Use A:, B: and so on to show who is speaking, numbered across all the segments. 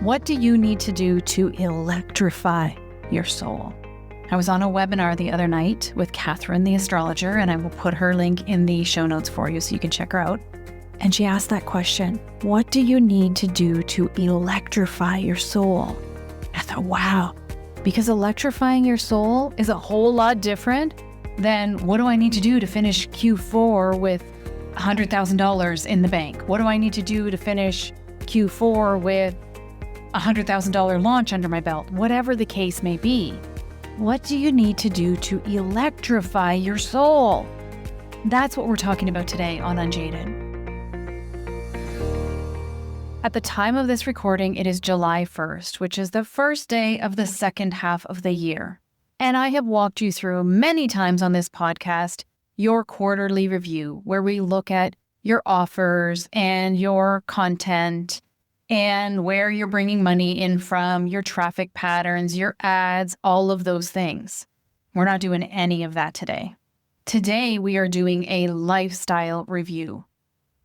A: What do you need to do to electrify your soul? I was on a webinar the other night with Catherine, the astrologer, and I will put her link in the show notes for you so you can check her out. And she asked that question, what do you need to do to electrify your soul? I thought, wow, because electrifying your soul is a whole lot different than what do I need to do to finish Q4 with $100,000 in the bank? What do I need to do to finish Q4 with a $100,000 launch under my belt? Whatever the case may be, what do you need to do to electrify your soul? That's what we're talking about today on Unjaded. At the time of this recording, it is July 1st, which is the first day of the second half of the year. And I have walked you through many times on this podcast your quarterly review, where we look at your offers and your content and where you're bringing money in from, your traffic patterns, your ads, all of those things. We're not doing any of that today. Today, we are doing a lifestyle review.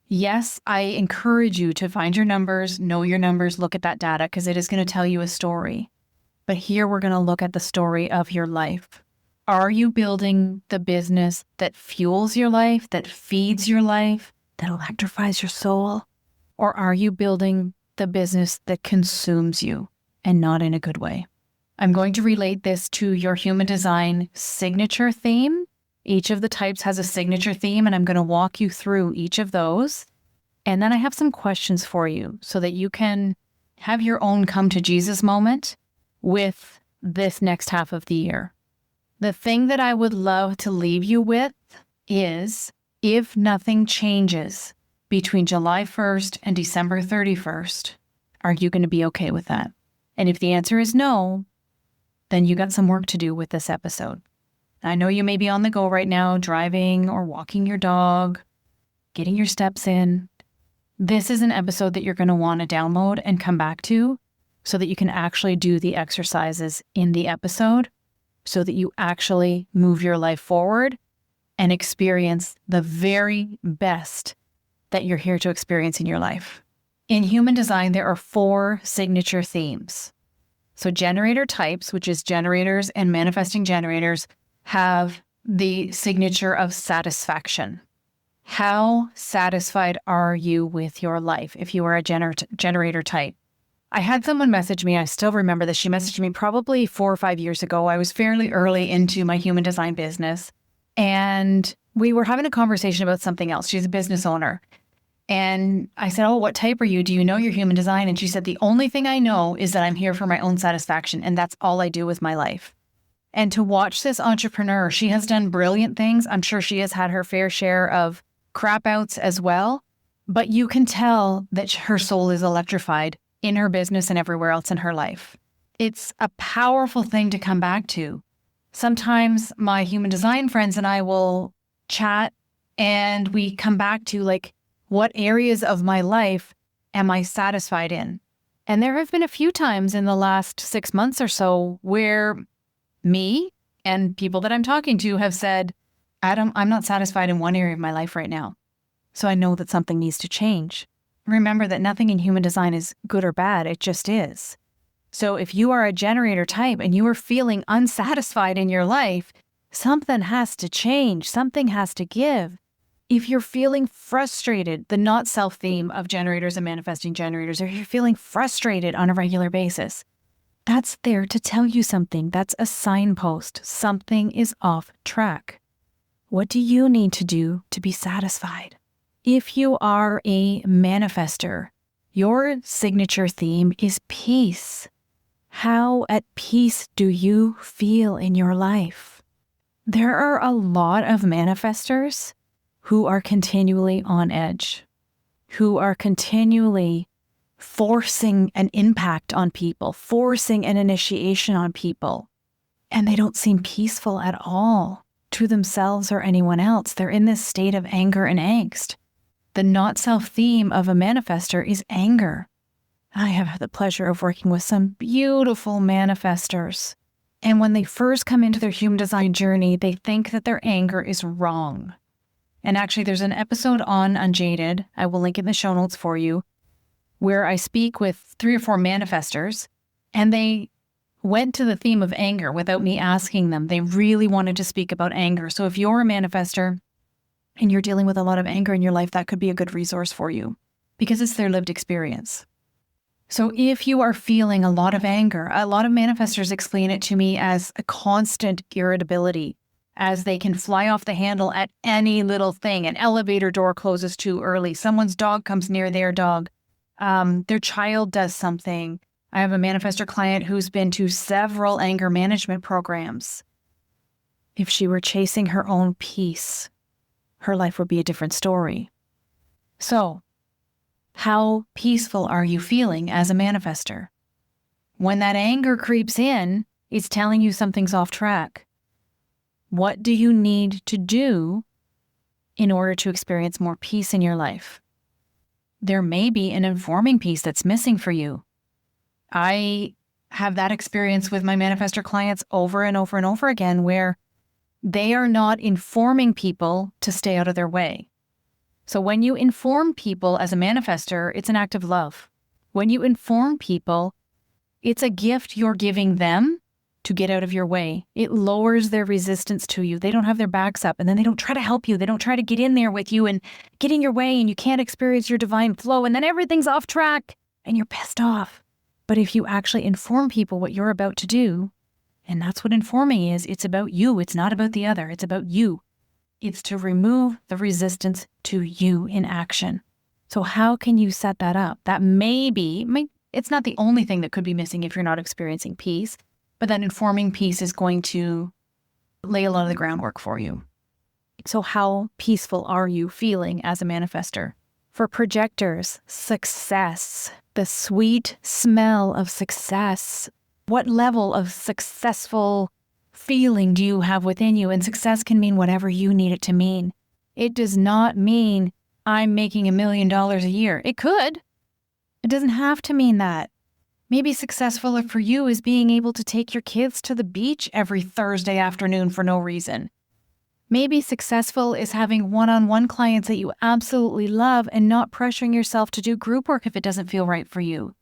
A: Yes, I encourage you to find your numbers, know your numbers, look at that data, because it is going to tell you a story. But here we're going to look at the story of your life. Are you building the business that fuels your life, that feeds your life, that electrifies your soul? Or are you building the business that consumes you, and not in a good way? I'm going to relate this to your human design signature theme. Each of the types has a signature theme, and I'm going to walk you through each of those. And then I have some questions for you so that you can have your own come to Jesus moment with this next half of the year. The thing that I would love to leave you with is, if nothing changes between July 1st and December 31st, are you going to be okay with that? And if the answer is no, then you got some work to do with this episode. I know you may be on the go right now, driving or walking your dog, getting your steps in. This is an episode that you're going to want to download and come back to so that you can actually do the exercises in the episode, so that you actually move your life forward and experience the very best that you're here to experience in your life. In human design, there are 4 signature themes. So generator types, which is generators and manifesting generators, have the signature of satisfaction. How satisfied are you with your life if you are a generator type? I had someone message me, I still remember this. She messaged me probably 4 or 5 years ago. I was fairly early into my human design business, and we were having a conversation about something else. She's a business owner. And I said, oh, what type are you? Do you know your human design? And she said, the only thing I know is that I'm here for my own satisfaction, and that's all I do with my life. And to watch this entrepreneur, she has done brilliant things. I'm sure she has had her fair share of crap outs as well, but you can tell that her soul is electrified in her business and everywhere else in her life. It's a powerful thing to come back to. Sometimes my human design friends and I will chat and we come back to, like, what areas of my life am I satisfied in? And there have been a few times in the last 6 months or so where me and people that I'm talking to have said, Adam, I'm not satisfied in one area of my life right now. So I know that something needs to change. Remember that nothing in human design is good or bad, it just is. So if you are a generator type and you are feeling unsatisfied in your life, something has to change, something has to give. If you're feeling frustrated, the not self theme of generators and manifesting generators, or you're feeling frustrated on a regular basis, that's there to tell you something. That's a signpost. Something is off track. What do you need to do to be satisfied? If you are a manifester, your signature theme is peace. How at peace do you feel in your life? There are a lot of manifestors who are continually on edge, who are continually forcing an impact on people, forcing an initiation on people, and they don't seem peaceful at all to themselves or anyone else. They're in this state of anger and angst. The not self theme of a manifester is anger. I have had the pleasure of working with some beautiful manifestors. And when they first come into their human design journey, they think that their anger is wrong. And actually, there's an episode on Unjaded, I will link in the show notes for you, where I speak with 3 or 4 manifestors, and they went to the theme of anger without me asking them. They really wanted to speak about anger. So if you're a manifestor and you're dealing with a lot of anger in your life, that could be a good resource for you because it's their lived experience. So if you are feeling a lot of anger, a lot of manifestors explain it to me as a constant irritability, as they can fly off the handle at any little thing. An elevator door closes too early. Someone's dog comes near their dog. Their child does something. I have a manifestor client who's been to several anger management programs. If she were chasing her own peace, her life would be a different story. So, how peaceful are you feeling as a manifestor? When that anger creeps in, it's telling you something's off track. What do you need to do in order to experience more peace in your life? There may be an informing piece that's missing for you. I have that experience with my manifestor clients over and over and over again, where they are not informing people to stay out of their way. So when you inform people as a manifestor, it's an act of love. When you inform people, it's a gift you're giving them to get out of your way. It lowers their resistance to you. They don't have their backs up, and then they don't try to help you. They don't try to get in there with you and get in your way, and you can't experience your divine flow, and then everything's off track and you're pissed off. But if you actually inform people what you're about to do, and that's what informing is, it's about you. It's not about the other. It's about you. It's to remove the resistance to you in action. So how can you set that up? That it's not the only thing that could be missing if you're not experiencing peace, but that informing piece is going to lay a lot of the groundwork for you. So how peaceful are you feeling as a manifestor? For projectors, success, the sweet smell of success. What level of successful feeling do you have within you? And success can mean whatever you need it to mean. It does not mean I'm making $1 million a year. It could. It doesn't have to mean that. Maybe successful for you is being able to take your kids to the beach every Thursday afternoon for no reason. Maybe successful is having one-on-one clients that you absolutely love and not pressuring yourself to do group work if it doesn't feel right for you.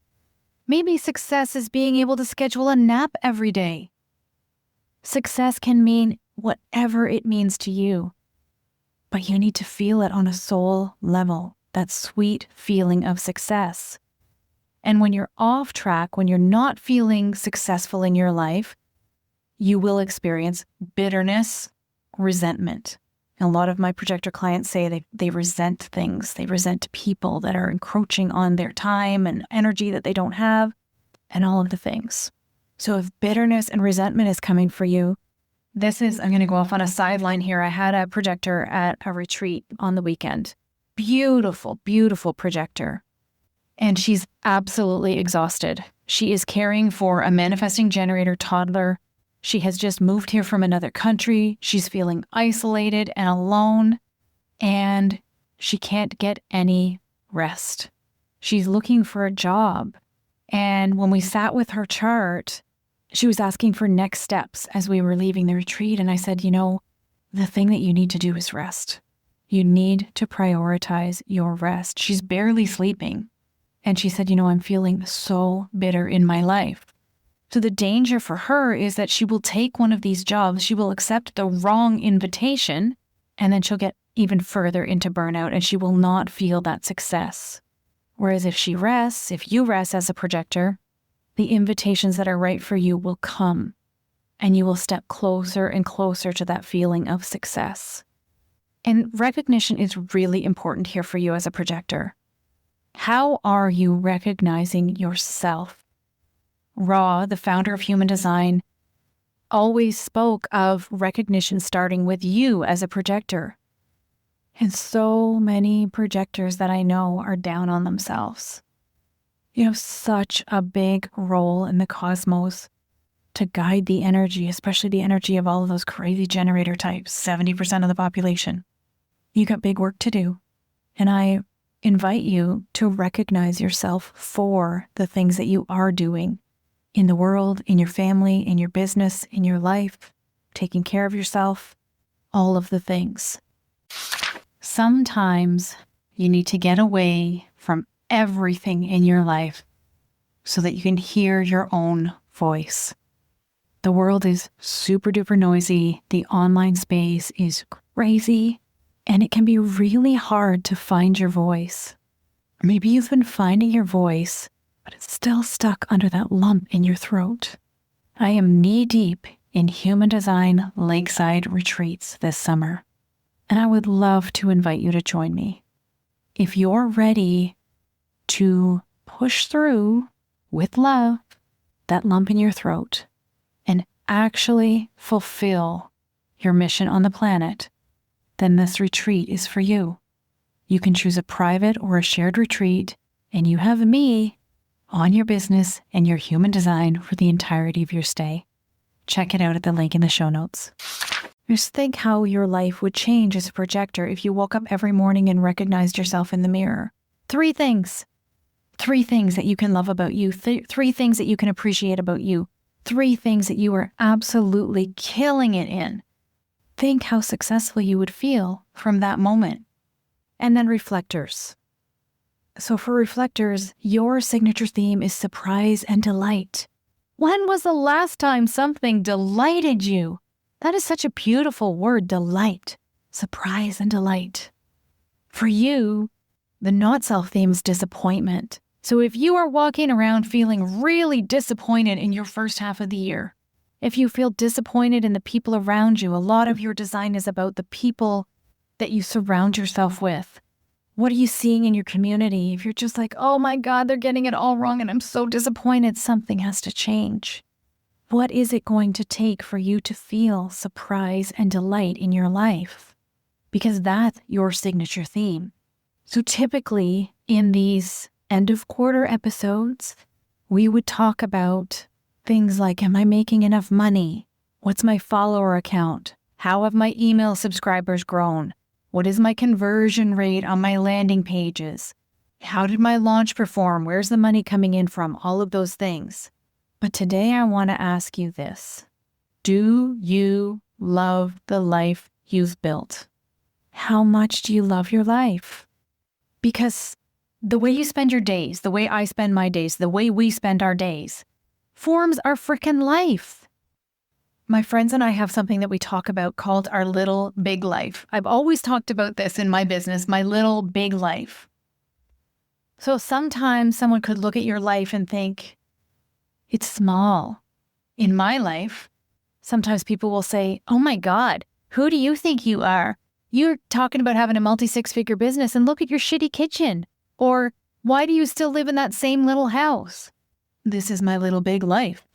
A: Maybe success is being able to schedule a nap every day. Success can mean whatever it means to you, but you need to feel it on a soul level, that sweet feeling of success. And when you're off track, when you're not feeling successful in your life, you will experience bitterness, resentment. And a lot of my projector clients say they resent things. They resent people that are encroaching on their time and energy that they don't have, and all of the things. So if bitterness and resentment is coming for you, I'm going to go off on a sideline here. I had a projector at a retreat on the weekend. Beautiful, beautiful projector. And she's absolutely exhausted. She is caring for a manifesting generator toddler. She has just moved here from another country. She's feeling isolated and alone, and she can't get any rest. She's looking for a job. And when we sat with her chart, she was asking for next steps as we were leaving the retreat. And I said, the thing that you need to do is rest. You need to prioritize your rest. She's barely sleeping. And she said, I'm feeling so bitter in my life. So the danger for her is that she will take one of these jobs, she will accept the wrong invitation, and then she'll get even further into burnout and she will not feel that success. Whereas if you rest as a projector, the invitations that are right for you will come and you will step closer and closer to that feeling of success. And recognition is really important here for you as a projector. How are you recognizing yourself? Ra, the founder of Human Design, always spoke of recognition starting with you as a projector. And so many projectors that I know are down on themselves. You have such a big role in the cosmos to guide the energy, especially the energy of all of those crazy generator types, 70% of the population. You got big work to do. And I invite you to recognize yourself for the things that you are doing in the world, in your family, in your business, in your life, taking care of yourself, all of the things. Sometimes you need to get away from everything in your life so that you can hear your own voice. The world is super duper noisy. The online space is crazy, and it can be really hard to find your voice. Or maybe you've been finding your voice, but it's still stuck under that lump in your throat. I am knee-deep in human design lakeside retreats this summer, and I would love to invite you to join me. If you're ready to push through with love that lump in your throat and actually fulfill your mission on the planet, then this retreat is for you. You can choose a private or a shared retreat, and you have me on your business and your human design for the entirety of your stay. Check it out at the link in the show notes. Just think how your life would change as a projector if you woke up every morning and recognized yourself in the mirror. 3 things. 3 things that you can love about you. 3 things that you can appreciate about you. 3 things that you are absolutely killing it in. Think how successful you would feel from that moment. And then reflectors. So for reflectors, your signature theme is surprise and delight. When was the last time something delighted you? That is such a beautiful word, delight. Surprise and delight. For you, the not self theme is disappointment. So if you are walking around feeling really disappointed in your first half of the year, if you feel disappointed in the people around you, a lot of your design is about the people that you surround yourself with. What are you seeing in your community? If you're just like, oh my God, they're getting it all wrong and I'm so disappointed, something has to change. What is it going to take for you to feel surprise and delight in your life? Because that's your signature theme. So typically in these end of quarter episodes, we would talk about things like, am I making enough money? What's my follower account? How have my email subscribers grown? What is my conversion rate on my landing pages? How did my launch perform? Where's the money coming in from? All of those things. But today I want to ask you this. Do you love the life you've built? How much do you love your life? Because the way you spend your days, the way I spend my days, the way we spend our days, forms our freaking life. My friends and I have something that we talk about called our little big life. I've always talked about this in my business, my little big life. So sometimes someone could look at your life and think, it's small. In my life, sometimes people will say, oh my God, who do you think you are? You're talking about having a multi-6-figure business and look at your shitty kitchen. Or why do you still live in that same little house? This is my little big life.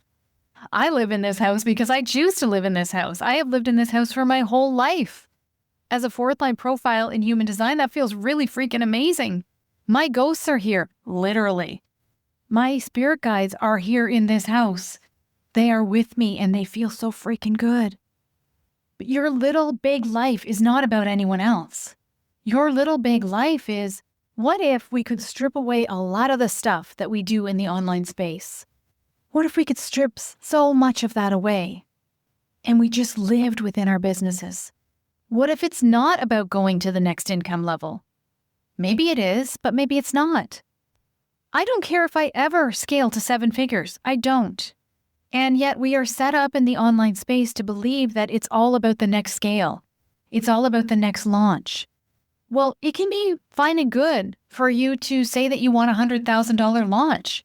A: I live in this house because I choose to live in this house. I have lived in this house for my whole life. As a 4th line profile in human design, that feels really freaking amazing. My ghosts are here, literally. My spirit guides are here in this house. They are with me and they feel so freaking good. But your little big life is not about anyone else. Your little big life is, what if we could strip away a lot of the stuff that we do in the online space? What if we could strip so much of that away and we just lived within our businesses? What if it's not about going to the next income level? Maybe it is, but maybe it's not. I don't care if I ever scale to 7 figures. I don't. And yet we are set up in the online space to believe that it's all about the next scale. It's all about the next launch. Well, it can be fine and good for you to say that you want a $100,000 launch.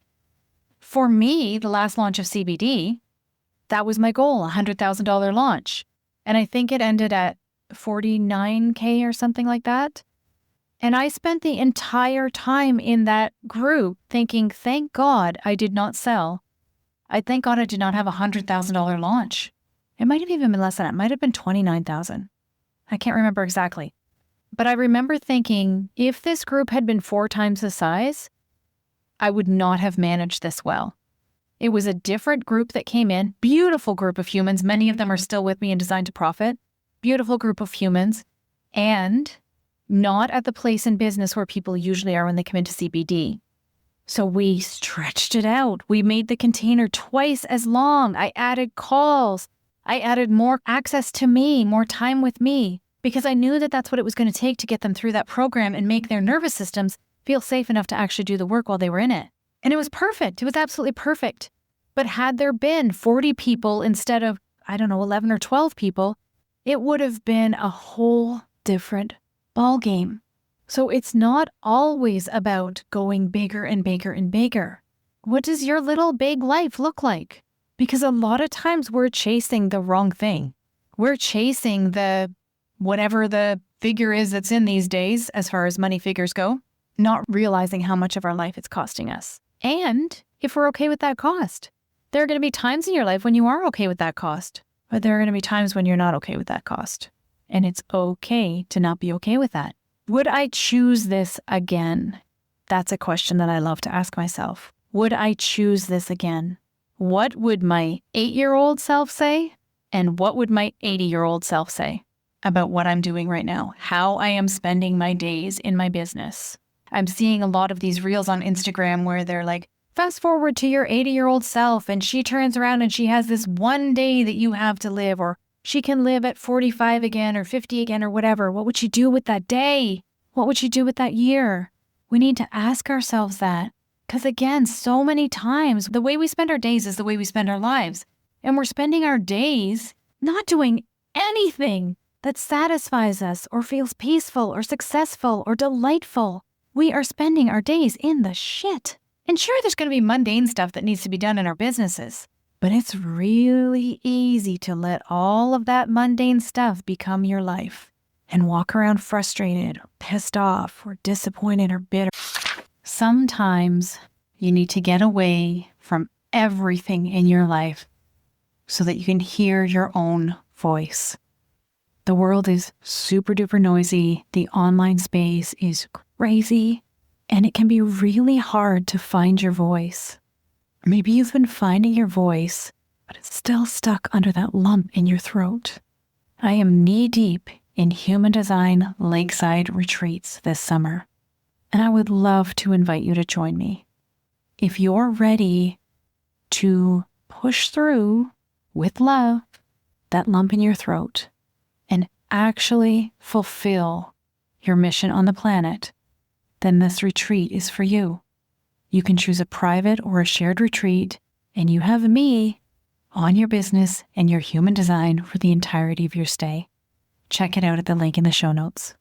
A: For me, the last launch of CBD, that was my goal, a $100,000 launch. And I think it ended at 49K or something like that. And I spent the entire time in that group thinking, thank God I did not sell. I thank God I did not have a $100,000 launch. It might have even been less than that. It might have been 29,000. I can't remember exactly. But I remember thinking, if this group had been 4 times the size, I would not have managed this well. It was a different group that came in, beautiful group of humans. Many of them are still with me in Design to Profit. Beautiful group of humans, and not at the place in business where people usually are when they come into CBD. So we stretched it out. We made the container twice as long. I added calls. I added more access to me, more time with me, because I knew that that's what it was going to take to get them through that program and make their nervous systems feel safe enough to actually do the work while they were in it. And it was perfect. It was absolutely perfect. But had there been 40 people instead of, 11 or 12 people, it would have been a whole different ballgame. So it's not always about going bigger and bigger and bigger. What does your little big life look like? Because a lot of times we're chasing the wrong thing. We're chasing whatever the figure is that's in these days as far as money figures go, not realizing how much of our life it's costing us. And if we're okay with that cost, there are going to be times in your life when you are okay with that cost, but there are going to be times when you're not okay with that cost. And it's okay to not be okay with that. Would I choose this again? That's a question that I love to ask myself. Would I choose this again? What would my 8-year-old self say? And what would my 80-year-old self say about what I'm doing right now? How I am spending my days in my business. I'm seeing a lot of these reels on Instagram where they're like, fast forward to your 80-year-old self and she turns around and she has this one day that you have to live, or she can live at 45 again or 50 again or whatever. What would she do with that day? What would she do with that year? We need to ask ourselves that. Because again, so many times the way we spend our days is the way we spend our lives. And we're spending our days not doing anything that satisfies us or feels peaceful or successful or delightful. We are spending our days in the shit. And sure, there's going to be mundane stuff that needs to be done in our businesses. But it's really easy to let all of that mundane stuff become your life and walk around frustrated or pissed off or disappointed or bitter. Sometimes you need to get away from everything in your life so that you can hear your own voice. The world is super duper noisy. The online space is crazy, and it can be really hard to find your voice. Maybe you've been finding your voice, but it's still stuck under that lump in your throat. I am knee-deep in human design lakeside retreats this summer, and I would love to invite you to join me. If you're ready to push through with love that lump in your throat and actually fulfill your mission on the planet, then this retreat is for you. You can choose a private or a shared retreat, and you have me on your business and your human design for the entirety of your stay. Check it out at the link in the show notes.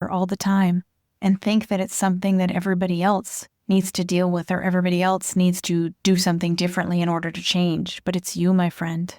A: All the time, and think that it's something that everybody else needs to deal with or everybody else needs to do something differently in order to change. But it's you, my friend.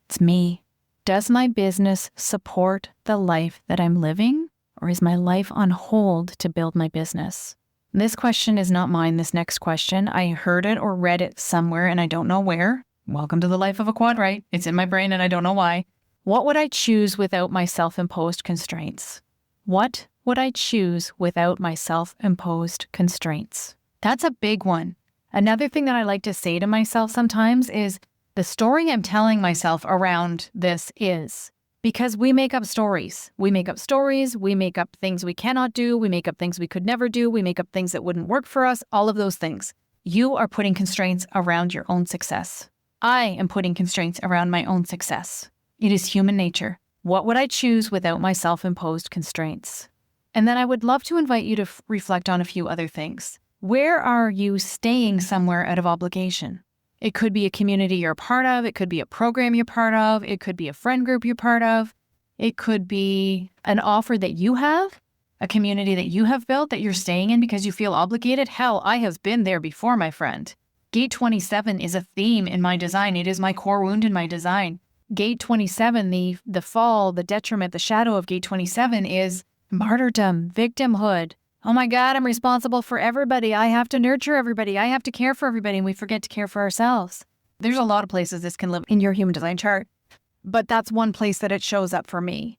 A: It's me. Does my business support the life that I'm living, or is my life on hold to build my business? This question is not mine, this next question. I heard it or read it somewhere and I don't know where. Welcome to the life of a quadrite. It's in my brain and I don't know why. What would I choose without my self-imposed constraints? What would I choose without my self-imposed constraints? That's a big one. Another thing that I like to say to myself sometimes is the story I'm telling myself around this is, because we make up stories. We make up stories. We make up things we cannot do. We make up things we could never do. We make up things that wouldn't work for us. All of those things. You are putting constraints around your own success. I am putting constraints around my own success. It is human nature. What would I choose without my self-imposed constraints? And then I would love to invite you to reflect on a few other things. Where are you staying somewhere out of obligation? It could be a community you're a part of. It could be a program you're part of. It could be a friend group you're part of. It could be an offer that you have, a community that you have built that you're staying in because you feel obligated. Hell, I have been there before, my friend. Gate 27 is a theme in my design. It is my core wound in my design. Gate 27, the fall, the detriment, the shadow of Gate 27 is martyrdom, victimhood. Oh my God, I'm responsible for everybody. I have to nurture everybody. I have to care for everybody, and we forget to care for ourselves. There's a lot of places this can live in your human design chart, but that's one place that it shows up for me,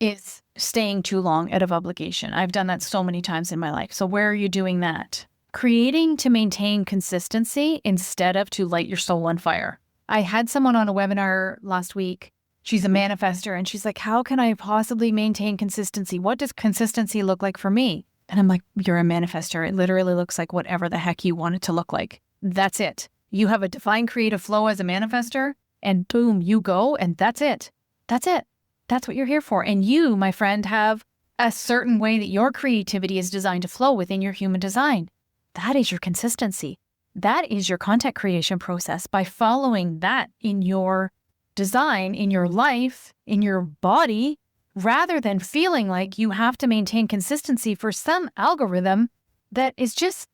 A: is staying too long out of obligation. I've done that so many times in my life. So where are you doing that? Creating to maintain consistency instead of to light your soul on fire. I had someone on a webinar last week. She's a manifestor, and she's like, how can I possibly maintain consistency? What does consistency look like for me? And I'm like, you're a manifestor. It literally looks like whatever the heck you want it to look like. That's it. You have a defined creative flow as a manifestor, and boom, you go, and that's it. That's it. That's what you're here for. And you, my friend, have a certain way that your creativity is designed to flow within your human design. That is your consistency. That is your content creation process. By following that in your design, in your life, in your body, rather than feeling like you have to maintain consistency for some algorithm that is just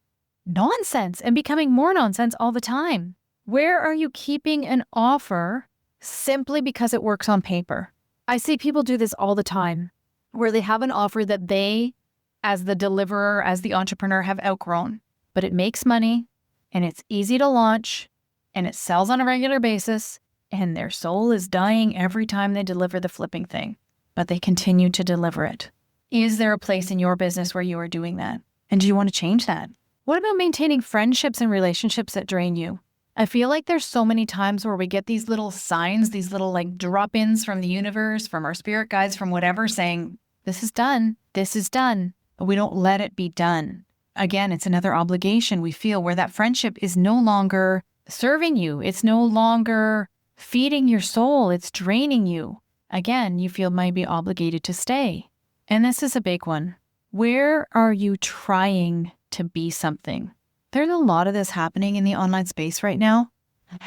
A: nonsense and becoming more nonsense all the time. Where are you keeping an offer simply because it works on paper? I see people do this all the time, where they have an offer that they, as the deliverer, as the entrepreneur, have outgrown, but it makes money and it's easy to launch and it sells on a regular basis, and their soul is dying every time they deliver the flipping thing, but they continue to deliver it. Is there a place in your business where you are doing that? And do you want to change that? What about maintaining friendships and relationships that drain you? I feel like there's so many times where we get these little signs, these little like drop-ins from the universe, from our spirit guides, from whatever, saying, this is done, but we don't let it be done. Again, it's another obligation we feel where that friendship is no longer serving you. It's no longer feeding your soul. It's draining you. Again, you feel maybe obligated to stay. And this is a big one. Where are you trying to be something? There's a lot of this happening in the online space right now.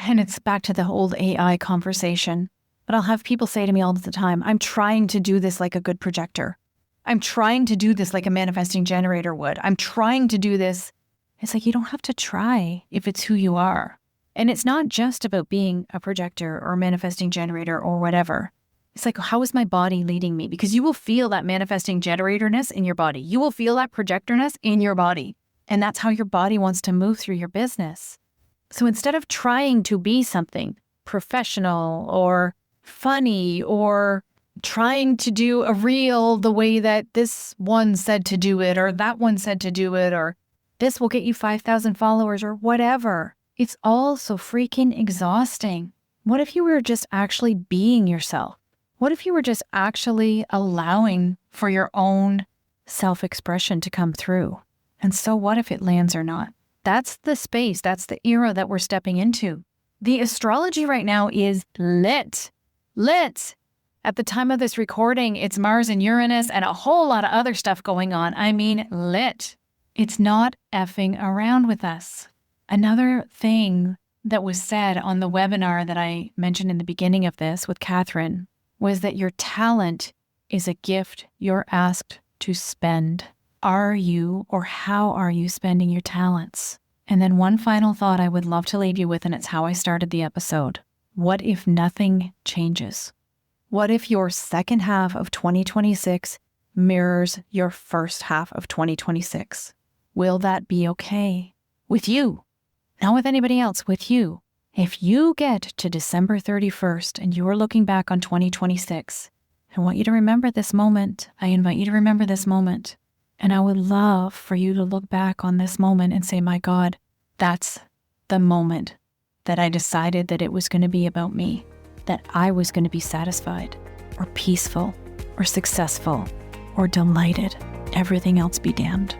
A: And it's back to the old AI conversation. But I'll have people say to me all the time, I'm trying to do this like a good projector. I'm trying to do this like a manifesting generator would. I'm trying to do this. It's like, you don't have to try if it's who you are. And it's not just about being a projector or a manifesting generator or whatever. It's like, how is my body leading me? Because you will feel that manifesting generatorness in your body. You will feel that projectorness in your body. And that's how your body wants to move through your business. So instead of trying to be something professional or funny or trying to do a reel the way that this one said to do it or that one said to do it or this will get you 5,000 followers or whatever, it's all so freaking exhausting. What if you were just actually being yourself? What if you were just actually allowing for your own self-expression to come through? And so what if it lands or not? That's the space, that's the era that we're stepping into. The astrology right now is lit. At the time of this recording, it's Mars and Uranus and a whole lot of other stuff going on. I mean, lit. It's not effing around with us. Another thing that was said on the webinar that I mentioned in the beginning of this with Catherine was that your talent is a gift you're asked to spend. Are you or how are you spending your talents? And then one final thought I would love to leave you with, and it's how I started the episode. What if nothing changes? What if your second half of 2026 mirrors your first half of 2026? Will that be okay with you? Not with anybody else, with you. If you get to December 31st and you're looking back on 2026, I want you to remember this moment. I invite you to remember this moment. And I would love for you to look back on this moment and say, my God, that's the moment that I decided that it was going to be about me, that I was going to be satisfied or peaceful or successful or delighted. Everything else be damned.